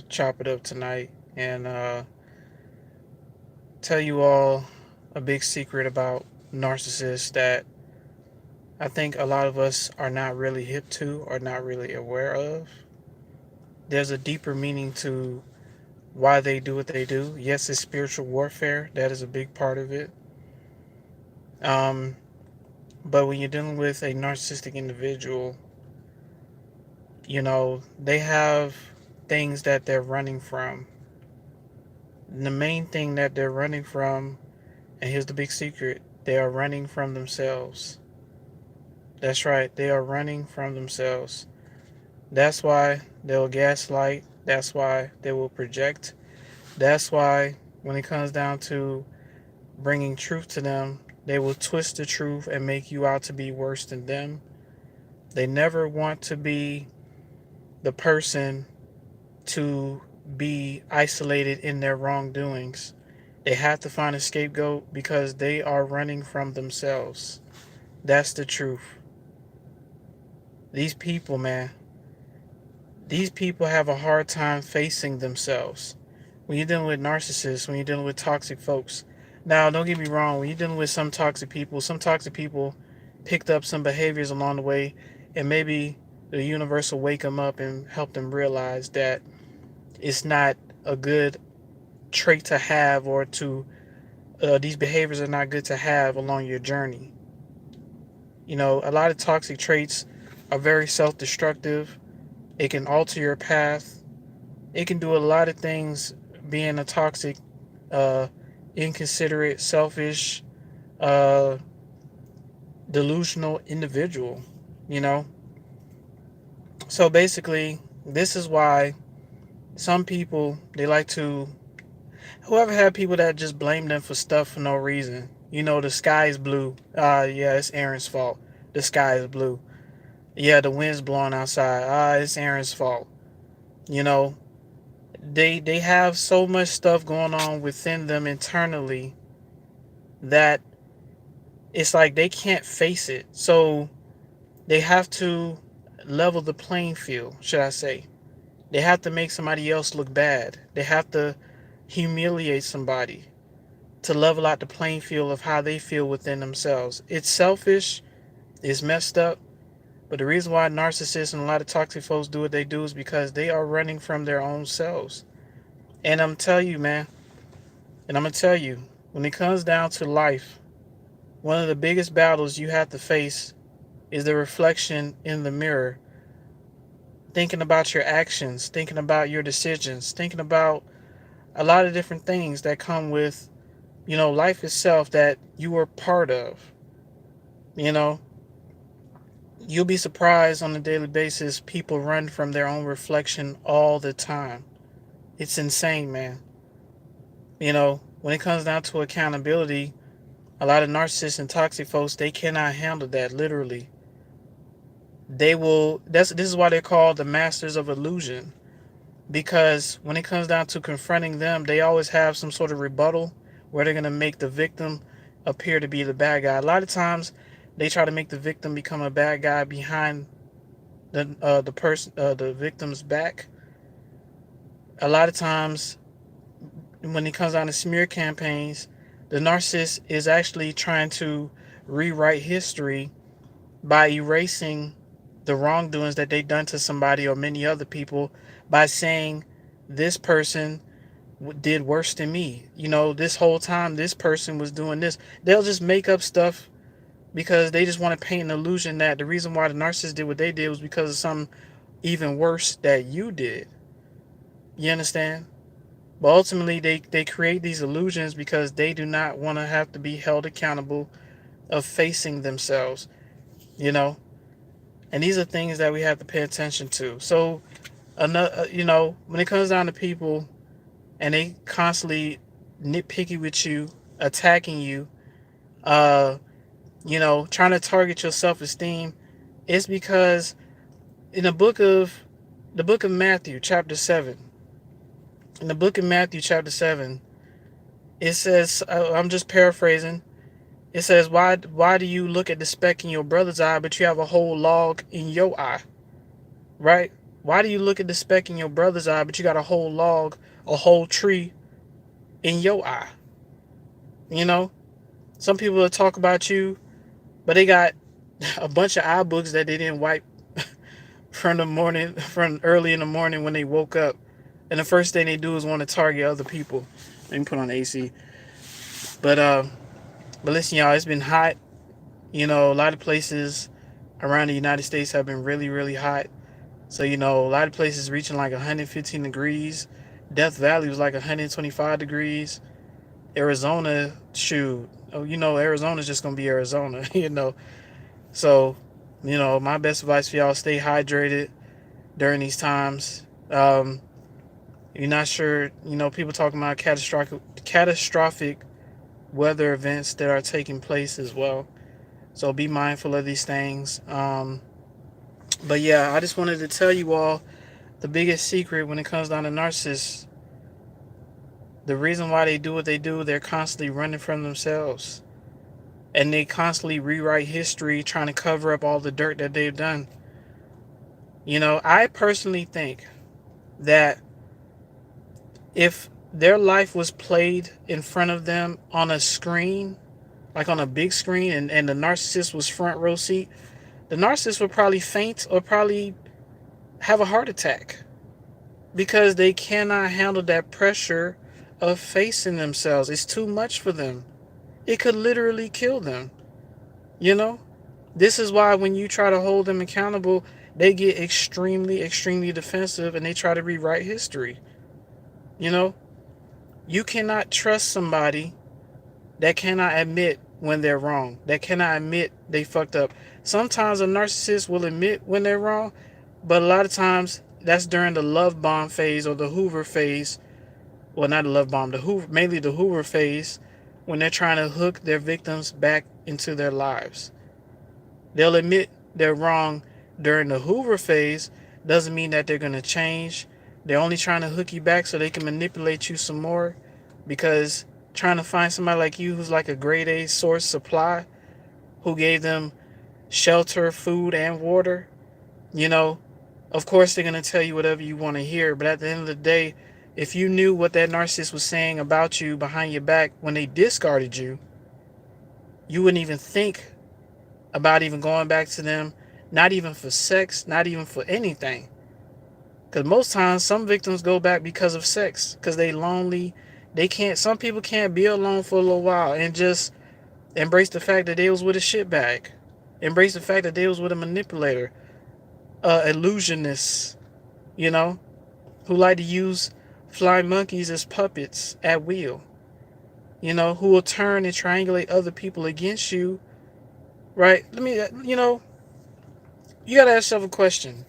to chop it up tonight and tell you all a big secret about narcissists that I think a lot of us are not really hip to or not really aware of. There's a deeper meaning to why they do what they do. Yes, it's spiritual warfare. That is a big part of it. Um, but when you're dealing with a narcissistic individual, they have things that they're running from. The main thing that they're running from, and here's the big secret, they are running from themselves. That's right, they are running from themselves. That's why they'll gaslight. That's why they will project. That's why when it comes down to bringing truth to them, they will twist the truth and make you out to be worse than them. They never want to be the person to be isolated in their wrongdoings. They have to find a scapegoat because they are running from themselves. That's the truth. These people, man, these people have a hard time facing themselves. When you're dealing with narcissists, when you're dealing with toxic folks. Now, don't get me wrong, when you're dealing with some toxic people picked up some behaviors along the way, and maybe the universe will wake them up and help them realize that it's not a good trait to have, or to these behaviors are not good to have along your journey. A lot of toxic traits are very self-destructive. It can alter your path. It can do a lot of things. Being a toxic, uh, inconsiderate, selfish, uh, delusional individual. You know. So basically, this is why some people, they like to. Whoever had people that just blame them for stuff for no reason. The sky is blue. Yeah, it's Aaron's fault. The sky is blue. Yeah, the wind's blowing outside. It's Aaron's fault. You know, they have so much stuff going on within them internally that it's like they can't face it. So they have to level the playing field, should I say. They have to make somebody else look bad. They have to humiliate somebody to level out the playing field of how they feel within themselves. It's selfish, it's messed up, but the reason why narcissists and a lot of toxic folks do what they do is because they are running from their own selves. And I'm telling you, man, and I'm going to tell you, when it comes down to life, one of the biggest battles you have to face is the reflection in the mirror. Thinking about your actions, thinking about your decisions, thinking about a lot of different things that come with, life itself that you are part of. You know, you'll be surprised on a daily basis. People run from their own reflection all the time. It's insane, man. When it comes down to accountability, a lot of narcissists and toxic folks, they cannot handle that, literally. This is why they're called the masters of illusion. Because when it comes down to confronting them, they always have some sort of rebuttal where they're going to make the victim appear to be the bad guy. A lot of times they try to make the victim become a bad guy behind the victim's back. A lot of times when it comes down to smear campaigns, the narcissist is actually trying to rewrite history by erasing the wrongdoings that they've done to somebody or many other people, by saying this person did worse than me. This whole time this person was doing this. They'll just make up stuff because they just want to paint an illusion that the reason why the narcissist did what they did was because of something even worse that you did. You understand? But ultimately, they create these illusions because they do not want to have to be held accountable of facing themselves, you know? And these are things that we have to pay attention to. So, when it comes down to people and they constantly nitpicky with you, attacking you, trying to target your self-esteem, it's because in the book of Matthew, chapter 7, in the book of Matthew, chapter 7, it says, I'm just paraphrasing, it says, why do you look at the speck in your brother's eye, but you have a whole log in your eye? Right? Why do you look at the speck in your brother's eye, but you got a whole log, a whole tree in your eye? You know, some people will talk about you, but they got a bunch of eye books that they didn't wipe from early in the morning when they woke up. And the first thing they do is want to target other people. Let me put on the AC. But but listen, y'all, it's been hot. You know, a lot of places around the United States have been really, really hot. So, you know, a lot of places reaching like 115 degrees. Death Valley was like 125 degrees. Arizona, shoot. Oh, you know, Arizona's just going to be Arizona, you know. So, you know, my best advice for y'all, stay hydrated during these times. You're not sure, you know, people talking about catastrophic weather events that are taking place as well. So be mindful of these things. But yeah, I just wanted to tell you all the biggest secret when it comes down to narcissists. The reason why they do what they do, they're constantly running from themselves. And they constantly rewrite history, trying to cover up all the dirt that they've done. You know, I personally think that if their life was played in front of them on a screen, like on a big screen, and the narcissist was front row seat, the narcissist would probably faint or probably have a heart attack because they cannot handle that pressure of facing themselves. It's too much for them. It could literally kill them. You know? This is why when you try to hold them accountable, they get extremely, extremely defensive and they try to rewrite history. You know? You cannot trust somebody that cannot admit when they're wrong, that cannot admit they fucked up. Sometimes a narcissist will admit when they're wrong, but a lot of times that's during the love bomb phase or the Hoover phase. Well, not the love bomb, the Hoover, mainly the Hoover phase, when they're trying to hook their victims back into their lives. They'll admit they're wrong during the Hoover phase. Doesn't mean that they're going to change. They're only trying to hook you back so they can manipulate you some more, because trying to find somebody like you who's like a grade A source supply, who gave them shelter, food, and water, you know, of course they're going to tell you whatever you want to hear. But at the end of the day, if you knew what that narcissist was saying about you behind your back when they discarded you, you wouldn't even think about even going back to them, not even for sex, not even for anything. Because most times some victims go back because of sex, because they lonely. They can't, some people can't be alone for a little while and just embrace the fact that they was with a shitbag. Embrace the fact that they was with a manipulator, illusionist, you know, who like to use flying monkeys as puppets at will. You know, who will turn and triangulate other people against you, right? Let me, you know, you gotta ask yourself a question.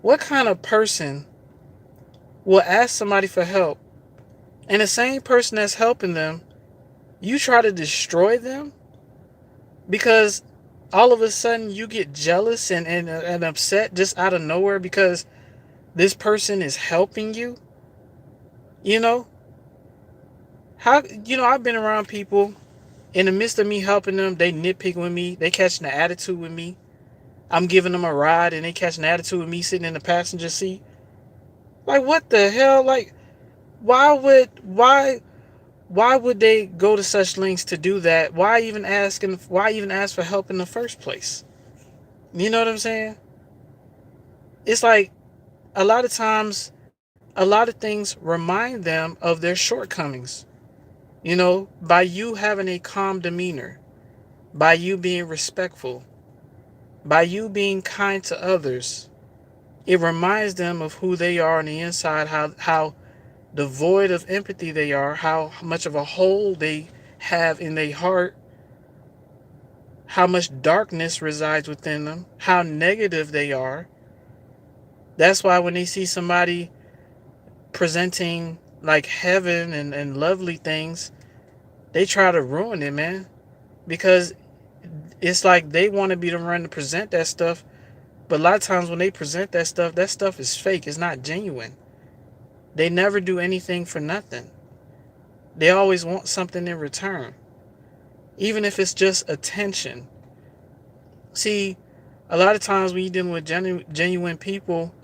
What kind of person will ask somebody for help, and the same person that's helping them, you try to destroy them because all of a sudden you get jealous and upset just out of nowhere because this person is helping you? You know, how, you know, I've been around people, in the midst of me helping them, they nitpick with me, they catching the attitude with me. I'm giving them a ride and they catching the attitude with me sitting in the passenger seat. Like, what the hell? Like, why would they go to such lengths to do that? Why even ask for help in the first place? You know what I'm saying? It's like a lot of times a lot of things remind them of their shortcomings. You know, by you having a calm demeanor, by you being respectful, by you being kind to others, it reminds them of who they are on the inside, how devoid of empathy they are, how much of a hole they have in their heart, how much darkness resides within them, how negative they are. That's why when they see somebody presenting like heaven and lovely things, they try to ruin it, man. Because it's like they want to be the one to present that stuff. But a lot of times when they present that stuff is fake. It's not genuine. They never do anything for nothing. They always want something in return, even if it's just attention. See, a lot of times when you're dealing with genuine people,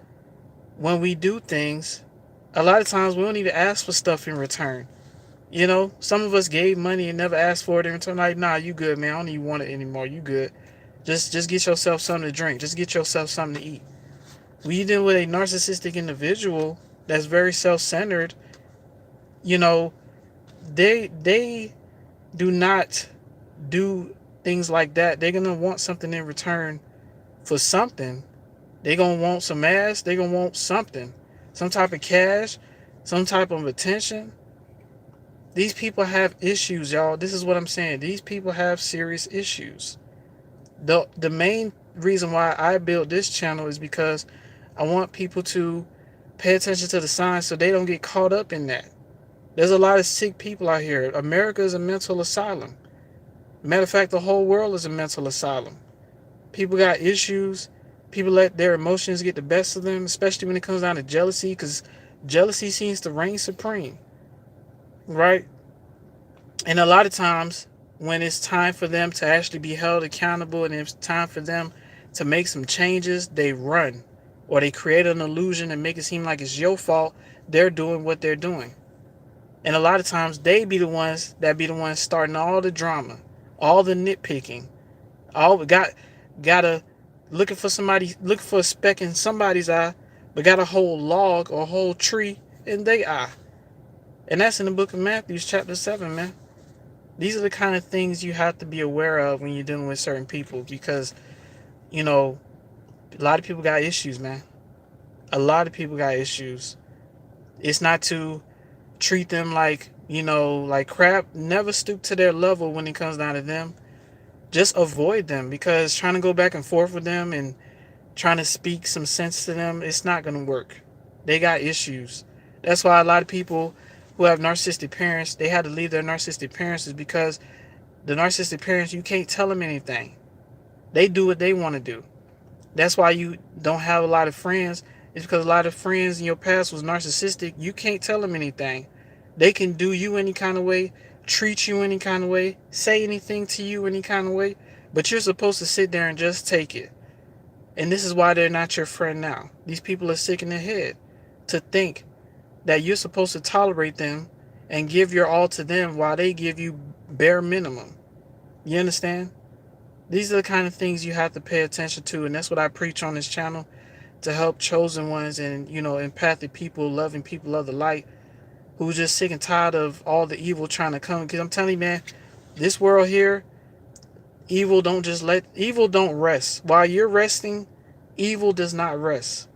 when we do things, a lot of times we don't even ask for stuff in return. You know, some of us gave money and never asked for it in return. Like, nah, you good, man. I don't even want it anymore. You good. Just get yourself something to drink. Just get yourself something to eat. When you deal with a narcissistic individual that's very self-centered, you know, they do not do things like that. They're gonna want something in return for something. They're gonna want some ass. They're gonna want something, some type of cash, some type of attention. These people have issues, y'all. This is what I'm saying. These people have serious issues. The main reason why I built this channel is because I want people to pay attention to the signs so they don't get caught up in that. There's a lot of sick people out here. America is a mental asylum. Matter of fact, the whole world is a mental asylum. People got issues. People let their emotions get the best of them, especially when it comes down to jealousy, because jealousy seems to reign supreme, right? And a lot of times, when it's time for them to actually be held accountable and it's time for them to make some changes, they run. Or they create an illusion and make it seem like it's your fault. They're doing what they're doing. And a lot of times they be the ones starting all the drama, all the nitpicking, all gotta looking for a speck in somebody's eye, but got a whole log or a whole tree in their eye. And that's in the book of Matthew, chapter 7, man. These are the kind of things you have to be aware of when you're dealing with certain people, because, you know, a lot of people got issues, man. A lot of people got issues. It's not to treat them like, like crap. Never stoop to their level when it comes down to them. Just avoid them, because trying to go back and forth with them and trying to speak some sense to them, it's not going to work. They got issues. That's why a lot of people who have narcissistic parents, they had to leave their narcissistic parents, is because the narcissistic parents, you can't tell them anything. They do what they want to do. That's why you don't have a lot of friends. It's because a lot of friends in your past was narcissistic. You can't tell them anything. They can do you any kind of way, treat you any kind of way, say anything to you any kind of way, but you're supposed to sit there and just take it. And this is why they're not your friend now. These people are sick in their head to think that you're supposed to tolerate them and give your all to them while they give you bare minimum. You understand? These are the kind of things you have to pay attention to, and that's what I preach on this channel, to help chosen ones and, empathic people, loving people of the light, who's just sick and tired of all the evil trying to come. Because I'm telling you, man, this world here, evil don't rest. While you're resting, evil does not rest.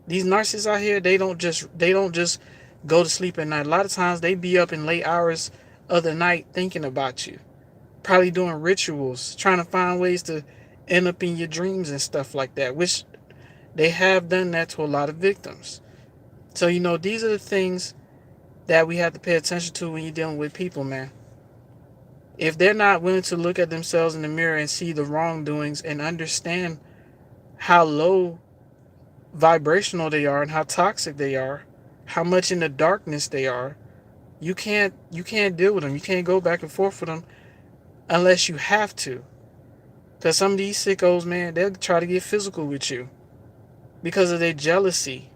These narcissists out here, they don't just go to sleep at night. A lot of times they be up in late hours of the night thinking about you. Probably doing rituals, trying to find ways to end up in your dreams and stuff like that, which they have done that to a lot of victims. So, these are the things that we have to pay attention to when you're dealing with people, man. If they're not willing to look at themselves in the mirror and see the wrongdoings and understand how low vibrational they are and how toxic they are, how much in the darkness they are, you can't deal with them. You can't go back and forth with them unless you have to. Because some of these sickos, man, they'll try to get physical with you because of their jealousy,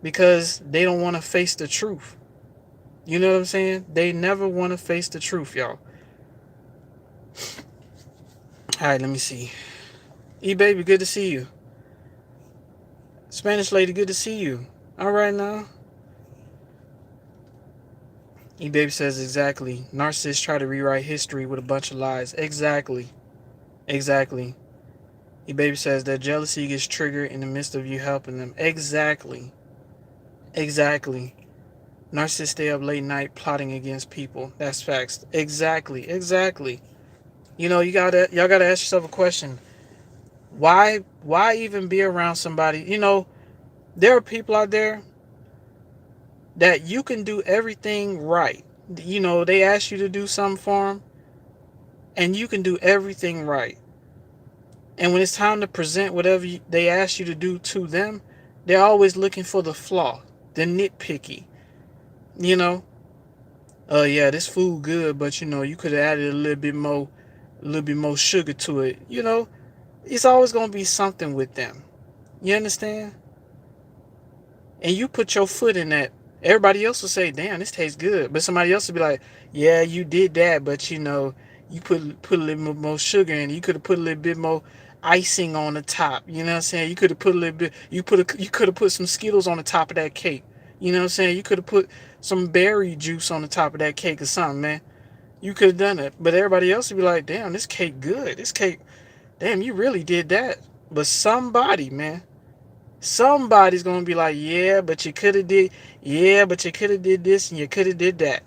because they don't want to face the truth. You know what I'm saying? They never want to face the truth, y'all. All right, let me see. E-Baby, good to see you. Spanish lady, good to see you. All right now. E-Baby says exactly. Narcissists try to rewrite history with a bunch of lies. Exactly. E-Baby says that jealousy gets triggered in the midst of you helping them. Exactly. Narcissists stay up late night plotting against people. That's facts. Exactly. Y'all gotta ask yourself a question. Why even be around somebody? There are people out there that you can do everything right. They ask you to do something for them, and you can do everything right. And when it's time to present whatever they ask you to do to them, they're always looking for the flaw, the nitpicky. Yeah, this food good, but you could have added a little bit more sugar to it. It's always gonna be something with them. You understand? And you put your foot in that. Everybody else will say, "Damn, this tastes good," but somebody else will be like, "Yeah, you did that, but you put a little more sugar in it. You could have put a little bit more icing on the top. You know what I'm saying? You could have put a little bit. You could have put some Skittles on the top of that cake. You know what I'm saying? You could have put some berry juice on the top of that cake or something, man. You could have done it." But everybody else would be like, "Damn, this cake good. This cake, damn, you really did that." But somebody, man, somebody's gonna be like, "Yeah, but you could have did, yeah, but you could have did this and you could have did that."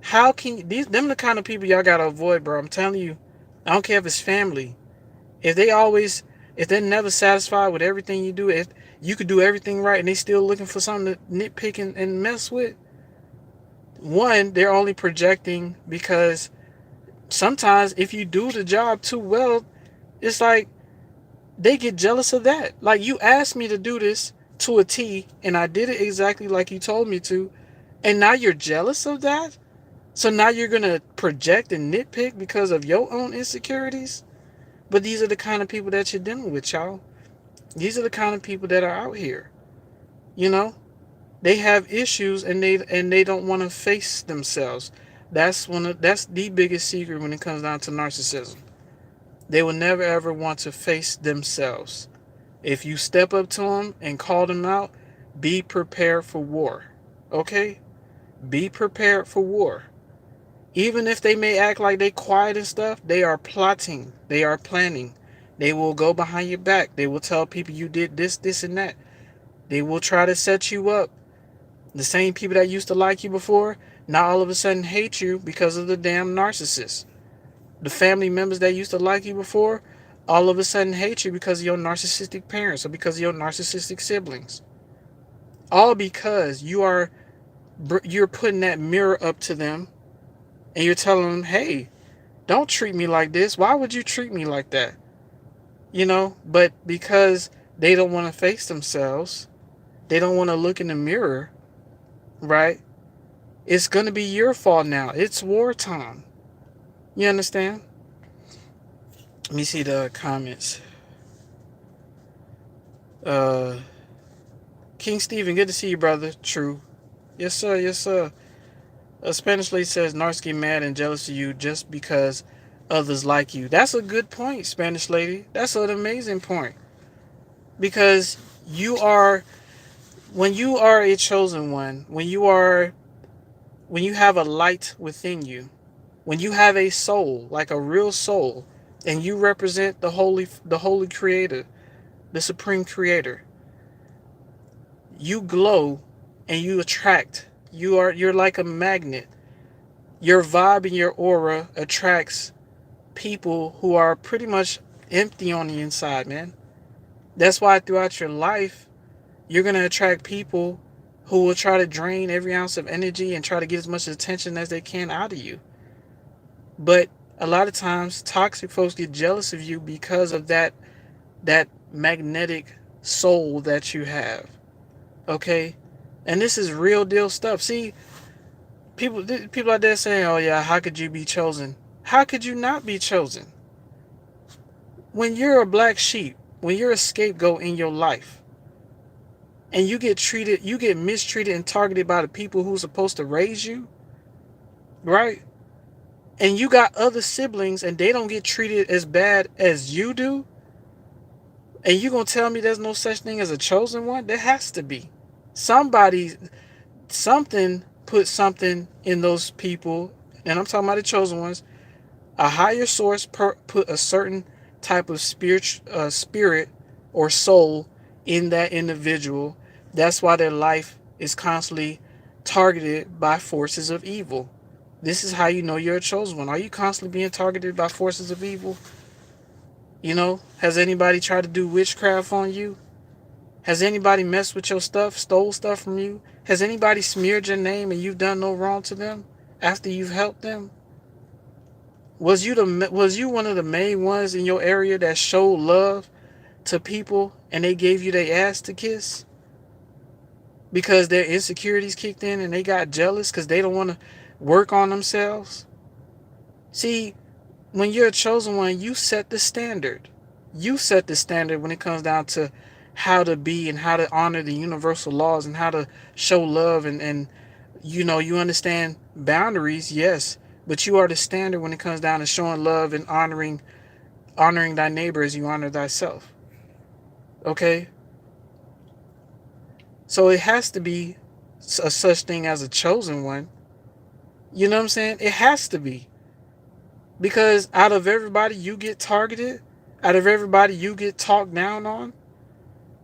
How can you, these them the kind of people y'all gotta avoid, bro? I'm telling you. I don't care if it's family. If they always, if they're never satisfied with everything you do, if you could do everything right and they still looking for something to nitpick and mess with, one, they're only projecting because sometimes if you do the job too well, it's like they get jealous of that. Like, you asked me to do this to a T and I did it exactly like you told me to, and now you're jealous of that? So now you're going to project and nitpick because of your own insecurities? But these are the kind of people that you're dealing with, y'all. These are the kind of people that are out here. You know, they have issues and they don't want to face themselves. That's the biggest secret when it comes down to narcissism. They will never ever want to face themselves. If you step up to them and call them out, be prepared for war. Okay? Be prepared for war. Even if they may act like they quiet and stuff, they are plotting. They are planning. They will go behind your back. They will tell people you did this, this, and that. They will try to set you up. The same people that used to like you before, now all of a sudden hate you because of the damn narcissist. The family members that used to like you before, all of a sudden hate you because of your narcissistic parents or because of your narcissistic siblings. All because you're putting that mirror up to them and you're telling them, "Hey, don't treat me like this. Why would you treat me like that?" But because they don't want to face themselves, they don't want to look in the mirror, right? It's going to be your fault now. It's wartime. You understand? Let me see the comments. Uh, King Stephen, good to see you, brother. True. Yes, sir. Yes, sir. Spanish lady says, "Narcs get mad and jealous of you just because others like you." That's a good point, Spanish lady. That's an amazing point. Because when you are a chosen one, when you have a light within you, when you have a soul, like a real soul, and you represent the holy creator, the supreme creator, you glow and you attract. You're like a magnet. Your vibe and your aura attracts people who are pretty much empty on the inside, man. That's why throughout your life, you're going to attract people who will try to drain every ounce of energy and try to get as much attention as they can out of you. But a lot of times, toxic folks get jealous of you because of that magnetic soul that you have. Okay? And this is real deal stuff. See, people out there saying, "Oh yeah, how could you be chosen?" How could you not be chosen? When you're a black sheep, when you're a scapegoat in your life, and you get mistreated and targeted by the people who's supposed to raise you, right? And you got other siblings and they don't get treated as bad as you do, and you gonna tell me there's no such thing as a chosen one? There has to be. Somebody, something put something in those people, and I'm talking about the chosen ones. A higher source put a certain type of spirit or soul in that individual. That's why their life is constantly targeted by forces of evil. This is how you know you're a chosen one. Are you constantly being targeted by forces of evil? Has anybody tried to do witchcraft on you? Has anybody messed with your stuff, stole stuff from you? Has anybody smeared your name and you've done no wrong to them after you've helped them? Was you one of the main ones in your area that showed love to people and they gave you their ass to kiss because their insecurities kicked in and they got jealous because they don't want to work on themselves? See, when you're a chosen one, you set the standard. You set the standard when it comes down to how to be and how to honor the universal laws and how to show love and you understand boundaries, yes, but you are the standard when it comes down to showing love and honoring thy neighbor as you honor thyself. Okay? So it has to be a such thing as a chosen one. You know what I'm saying? It has to be. Because out of everybody you get targeted, out of everybody you get talked down on,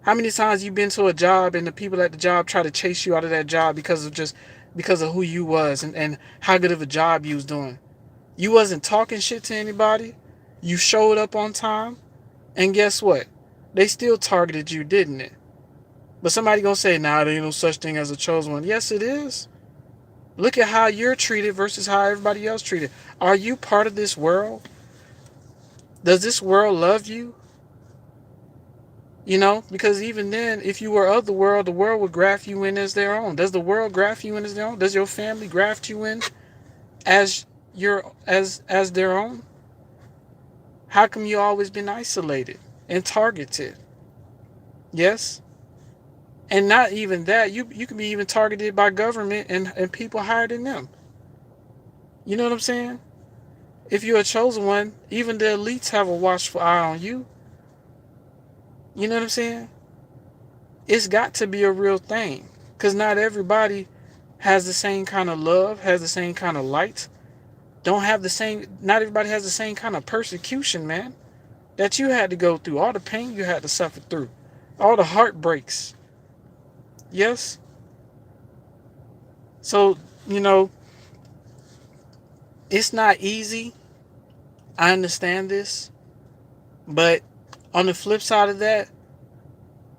how many times you been to a job and the people at the job try to chase you out of that job because of who you was and how good of a job you was doing? You wasn't talking shit to anybody. You showed up on time, and guess what? They still targeted you, didn't it? But somebody gonna say, nah, there ain't no such thing as a chosen one. Yes, it is. Look at how you're treated versus how everybody else treated. Are you part of this world? Does this world love you? Because even then, if you were of the world would graft you in as their own. Does the world graft you in as their own? Does your family graft you in as as their own? How come you always been isolated and targeted? Yes? And not even that, you can be even targeted by government and people higher than them. You know what I'm saying? If you're a chosen one, even the elites have a watchful eye on you. You know what I'm saying? It's got to be a real thing. Because not everybody has the same kind of love, has the same kind of light, don't have the same, not everybody has the same kind of persecution, man, that you had to go through, all the pain you had to suffer through, all the heartbreaks. Yes? So, you know, it's not easy. I understand this. But on the flip side of that,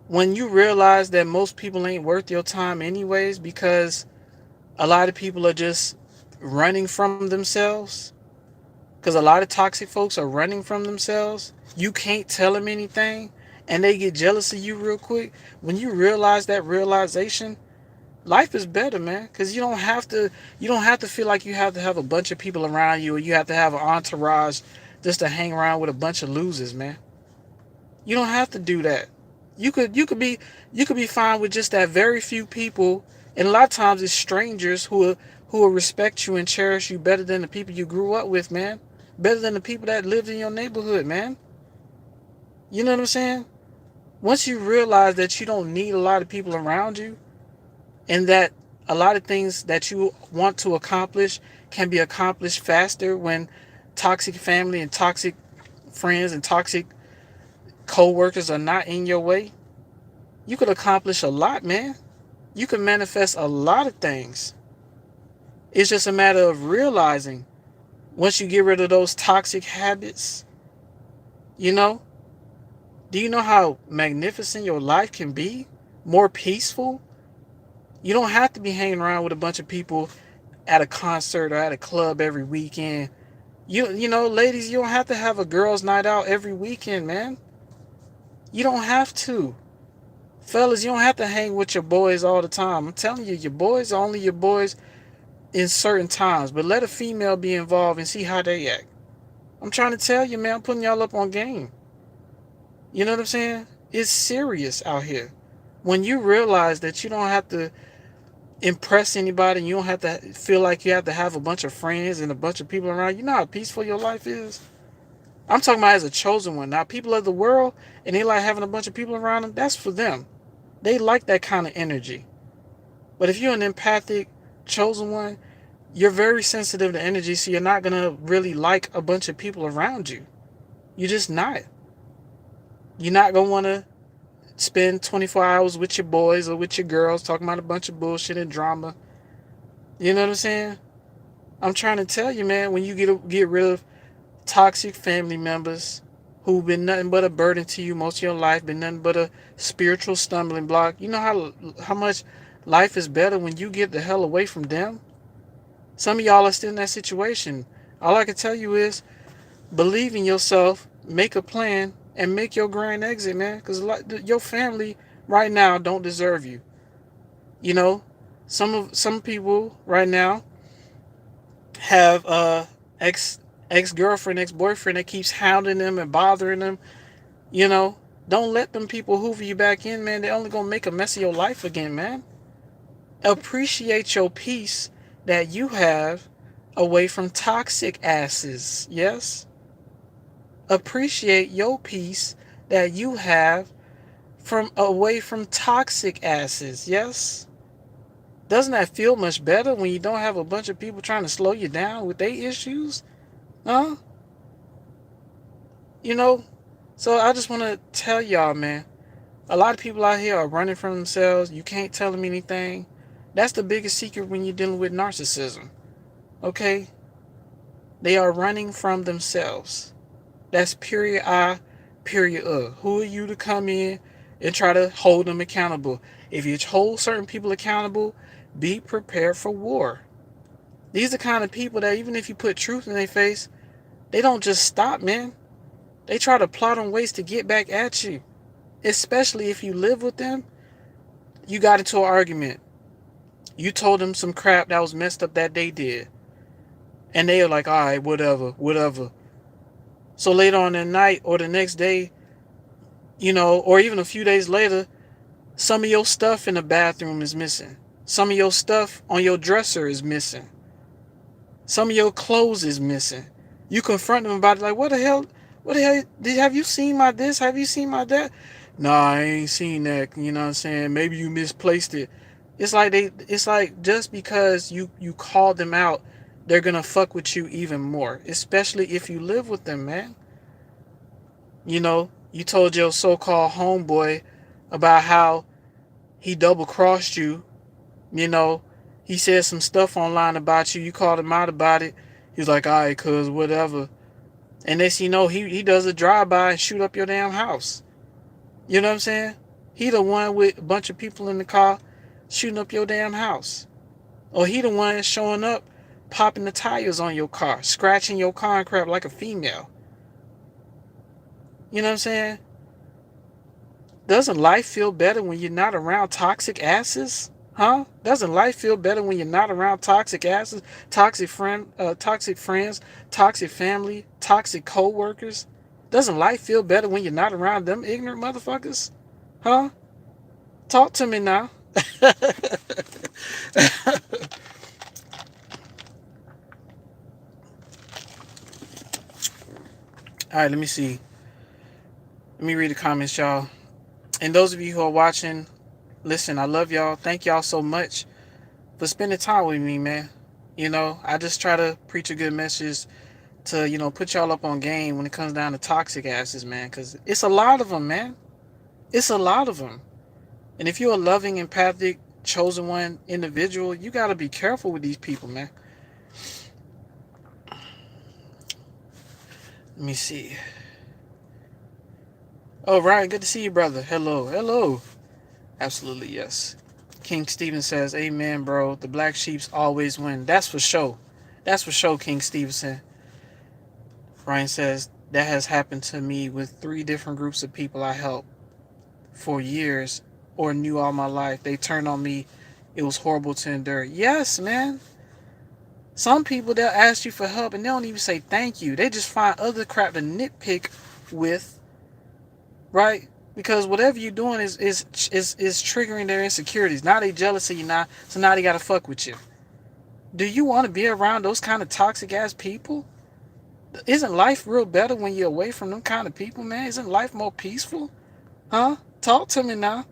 when you realize that most people ain't worth your time anyways, because a lot of people are just running from themselves, because a lot of toxic folks are running from themselves, you can't tell them anything and they get jealous of you real quick. When you realize that realization, life is better, man, because you don't have to feel like you have to have a bunch of people around you or you have to have an entourage just to hang around with a bunch of losers, man. You don't have to do that. You could be fine with just that very few people, and a lot of times it's strangers who will respect you and cherish you better than the people you grew up with, man. Better than the people that lived in your neighborhood, man. You know what I'm saying? Once you realize that you don't need a lot of people around you, and that a lot of things that you want to accomplish can be accomplished faster when toxic family and toxic friends and toxic co-workers are not in your way, you could accomplish a lot, man. You can manifest a lot of things. It's just a matter of realizing, once you get rid of those toxic habits, you know, do you know how magnificent your life can be? More peaceful? You don't have to be hanging around with a bunch of people at a concert or at a club every weekend. Ladies, you don't have to have a girls' night out every weekend, man. You don't have to. Fellas, you don't have to hang with your boys all the time. I'm telling you, your boys are only your boys in certain times. But let a female be involved and see how they act. I'm trying to tell you, man, I'm putting y'all up on game. You know what I'm saying? It's serious out here. When you realize that you don't have to impress anybody and you don't have to feel like you have to have a bunch of friends and a bunch of people around, you know how peaceful your life is? I'm talking about as a chosen one. Now, people of the world, and they like having a bunch of people around them, that's for them. They like that kind of energy. But if you're an empathic, chosen one, you're very sensitive to energy, so you're not going to really like a bunch of people around you. You're just not. You're not going to want to spend 24 hours with your boys or with your girls talking about a bunch of bullshit and drama. You know what I'm saying? I'm trying to tell you, man, when you get rid of toxic family members who've been nothing but a burden to you most of your life, been nothing but a spiritual stumbling block, you know how much life is better when you get the hell away from them? Some of y'all are still in that situation. All I can tell you is believe in yourself, make a plan, and make your grand exit, man. Because your family right now don't deserve you. You know, some people right now have ex girlfriend, ex boyfriend that keeps hounding them and bothering them. You know, Don't let them people hoover you back in, man. They're only gonna make a mess of your life again, man. Appreciate your peace that you have away from toxic asses. Yes? Appreciate your peace that you have from away from toxic asses. Yes? Doesn't that feel much better when you don't have a bunch of people trying to slow you down with their issues? Huh? You know? So I just want to tell y'all, man. A lot of people out here are running from themselves. You can't tell them anything. That's the biggest secret when you're dealing with narcissism. Okay? They are running from themselves. That's period I, period Who are you to come in and try to hold them accountable? If you hold certain people accountable, be prepared for war. These are the kind of people that even if you put truth in their face, they don't just stop, man. They try to plot on ways to get back at you. Especially if you live with them, you got into an argument. You told them some crap that was messed up that they did. And they are like, all right, whatever, whatever. So later on that night or the next day, or even a few days later, some of your stuff in the bathroom is missing. Some of your stuff on your dresser is missing. Some of your clothes is missing. You confront them about it like, what the hell? Have you seen my this? Have you seen my that? Nah, I ain't seen that. You know what I'm saying? Maybe you misplaced it. It's like just because you call them out, they're gonna fuck with you even more. Especially if you live with them, man. You told your so-called homeboy about how he double crossed you. You know, he said some stuff online about you. You called him out about it. He was like, all right, cuz, whatever. And next you know, he does a drive-by and shoot up your damn house. You know what I'm saying? He the one with a bunch of people in the car shooting up your damn house. Or he the one showing up, popping the tires on your car, scratching your car and crap like a female. You know what I'm saying? Doesn't life feel better when you're not around toxic asses? Huh? Doesn't life feel better when you're not around toxic asses, toxic friends, toxic family, toxic co-workers? Doesn't life feel better when you're not around them ignorant motherfuckers? Huh? Talk to me now. All right, let me see. Let me read the comments, y'all. And those of you who are watching, listen, I love y'all. Thank y'all so much for spending time with me, man. I just try to preach a good message to, put y'all up on game when it comes down to toxic asses, man. Because it's a lot of them, man. It's a lot of them. And if you're a loving, empathic, chosen one individual, you got to be careful with these people, man. Let me see. Oh, Ryan, good to see you, brother. Hello, hello. Absolutely, yes. King Steven says, amen, bro. The black sheeps always win. That's for sure. That's for sure, King Stevenson. Ryan says, that has happened to me with 3 different groups of people I helped for years or knew all my life. They turned on me. It was horrible to endure. Yes, man. Some people, they'll ask you for help and they don't even say thank you. They just find other crap to nitpick with, right? Because whatever you're doing is triggering their insecurities. Now they jealous of you now, so now they gotta fuck with you. Do you want to be around those kind of toxic ass people? Isn't life real better when you're away from them kind of people, man? Isn't life more peaceful? Huh? Talk to me now.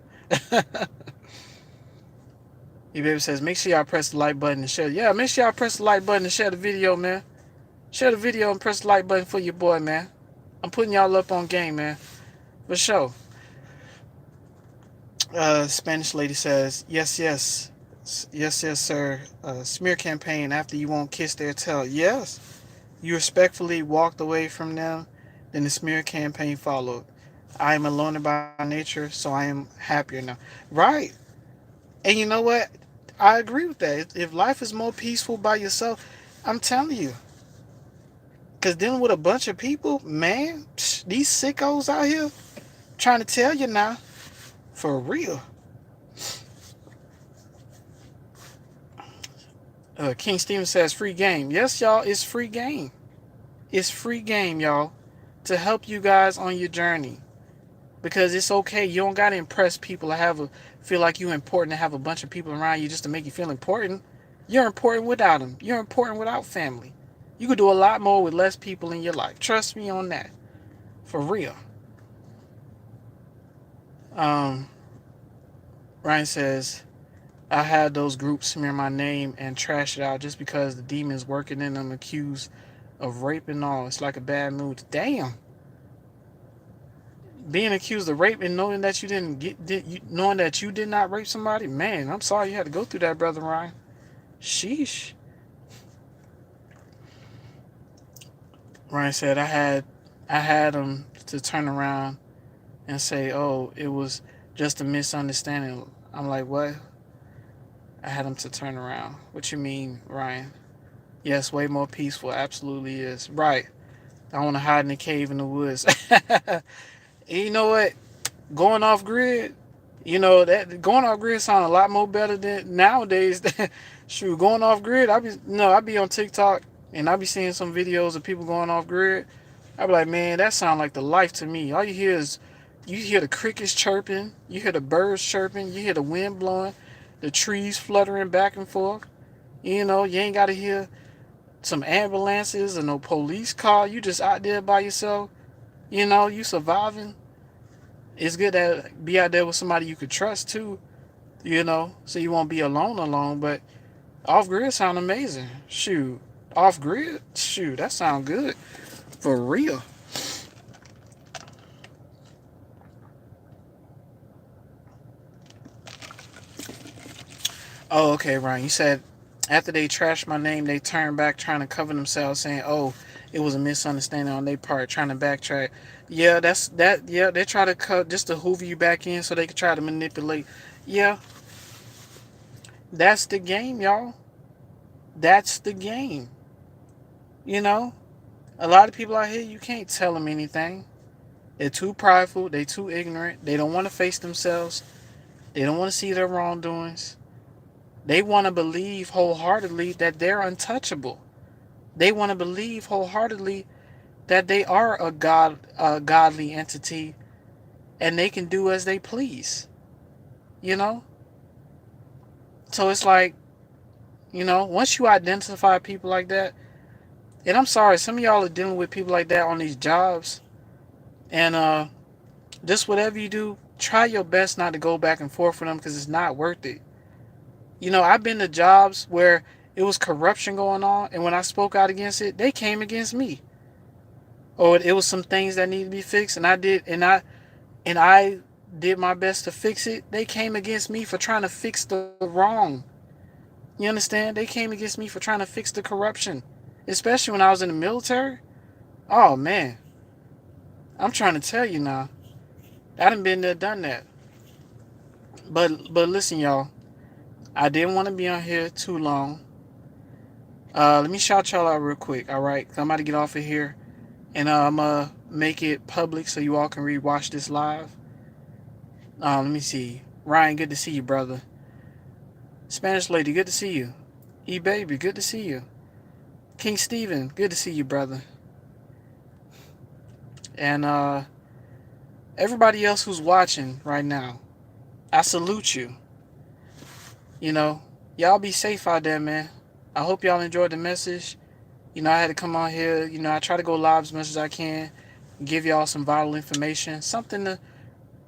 Your baby says, make sure y'all press the like button and share. Yeah, make sure y'all press the like button and share the video, man. Share the video and press the like button for your boy, man. I'm putting y'all up on game, man. For sure. Spanish lady says, yes, yes. Yes, yes, sir. Smear campaign after you won't kiss their tail. Yes. You respectfully walked away from them, then the smear campaign followed. I am a loner by nature, so I am happier now. Right. And you know what? I agree with that. If life is more peaceful by yourself, I'm telling you. Because dealing with a bunch of people, man, these sickos out here trying to tell you now, for real. King Steven says free game. Yes, y'all, it's free game. It's free game, y'all, to help you guys on your journey. Because it's okay. You don't gotta impress people or feel like you're important to have a bunch of people around you just to make you feel important. You're important without them. You're important without family. You could do a lot more with less people in your life. Trust me on that. For real. Um, Ryan says, I had those groups smear my name and trash it out just because the demons working in them accused of rape and all. It's like a bad mood. Damn. Being accused of rape and knowing that you knowing that you did not rape somebody, man, I'm sorry you had to go through that, brother Ryan. Sheesh. Ryan said I had him to turn around and say, "Oh, it was just a misunderstanding." I'm like, "What?" I had him to turn around. What you mean, Ryan? Yes, way more peaceful. Absolutely is. Right. I want to hide in a cave in the woods. You know what? Going off grid, that going off grid sounds a lot more better than nowadays. Shoot, going off grid, I be on TikTok and I be seeing some videos of people going off grid. I be like, man, that sound like the life to me. All you hear the crickets chirping, you hear the birds chirping, you hear the wind blowing, the trees fluttering back and forth. You ain't got to hear some ambulances or no police car. You just out there by yourself. You surviving. It's good to be out there with somebody you could trust too, so you won't be alone. But off grid sound amazing. Shoot, off grid, shoot, that sound good for real. Oh, okay, Ryan. You said after they trashed my name, they turned back trying to cover themselves, saying, "Oh, it was a misunderstanding on their part," trying to backtrack. Yeah, that's that. Yeah, they try to cut just to hoover you back in so they could try to manipulate. Yeah, that's the game, y'all. That's the game. You know, a lot of people out here, you can't tell them anything. They're too prideful. They're too ignorant. They don't want to face themselves. They don't want to see their wrongdoings. They want to believe wholeheartedly that they're untouchable. They want to believe wholeheartedly that they are a godly entity, and they can do as they please. You know? So it's like, once you identify people like that, and I'm sorry, some of y'all are dealing with people like that on these jobs, and just whatever you do, try your best not to go back and forth with them because it's not worth it. I've been to jobs where it was corruption going on, and when I spoke out against it, they came against me. Or it was some things that needed to be fixed, and I did my best to fix it. They came against me for trying to fix the wrong. You understand? They came against me for trying to fix the corruption, especially when I was in the military. Oh man, I'm trying to tell you now. I done been there, done that. But listen, y'all. I didn't want to be on here too long. Let me shout y'all out real quick, all right? 'Cause I'm about to get off of here, and I'm gonna make it public so you all can rewatch this live. Let me see. Ryan, good to see you, brother. Spanish lady, good to see you. E baby, good to see you. King Steven, good to see you, brother. And everybody else who's watching right now, I salute you. Y'all be safe out there, man. I hope y'all enjoyed the message. I had to come on here. I try to go live as much as I can, give y'all some vital information, something to,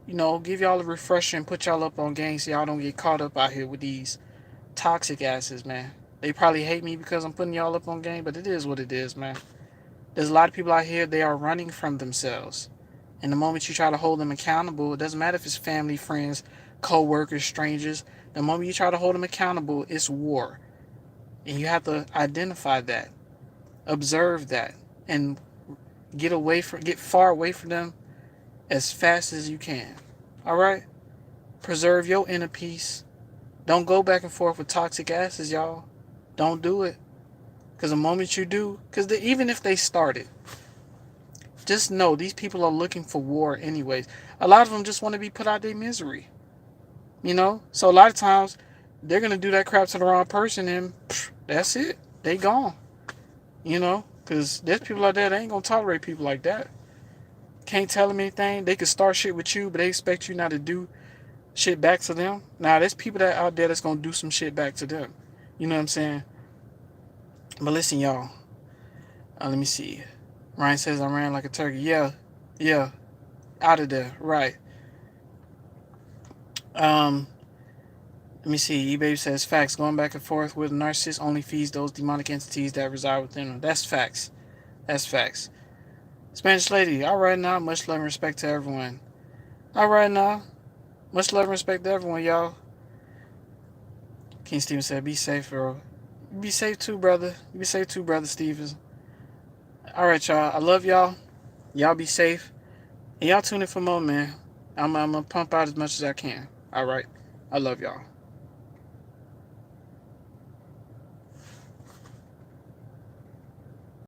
give y'all a refresher and put y'all up on game so y'all don't get caught up out here with these toxic asses, man. They probably hate me because I'm putting y'all up on game, but it is what it is, man. There's a lot of people out here, they are running from themselves. And the moment you try to hold them accountable, it doesn't matter if it's family, friends, co-workers, strangers. The moment you try to hold them accountable, it's war. And you have to identify that, observe that, and get far away from them as fast as you can. All right? Preserve your inner peace. Don't go back and forth with toxic asses, y'all. Don't do it. Because the moment you do, even if they started, just know these people are looking for war anyways. A lot of them just want to be put out their misery. So a lot of times they're going to do that crap to the wrong person and that's it. They gone. Because there's people out there that ain't going to tolerate people like that. Can't tell them anything. They can start shit with you, but they expect you not to do shit back to them. Now, there's people that out there that's gonna do some shit back to them. You know what I'm saying? But listen, y'all. Let me see. Ryan says I ran like a turkey. Yeah, yeah, out of there. Right. Um, Let me see. eBay says facts. Going back and forth with a narcissist only feeds those demonic entities that reside within them. That's facts. That's facts. Spanish lady. All right now. Much love and respect to everyone. All right now. Much love and respect to everyone, y'all. King Steven said, "Be safe, bro. Be safe too, brother. Be safe too, brother Stevens." All right, y'all. I love y'all. Y'all be safe. And y'all tune in for more, man. I'm gonna pump out as much as I can. All right. I love y'all.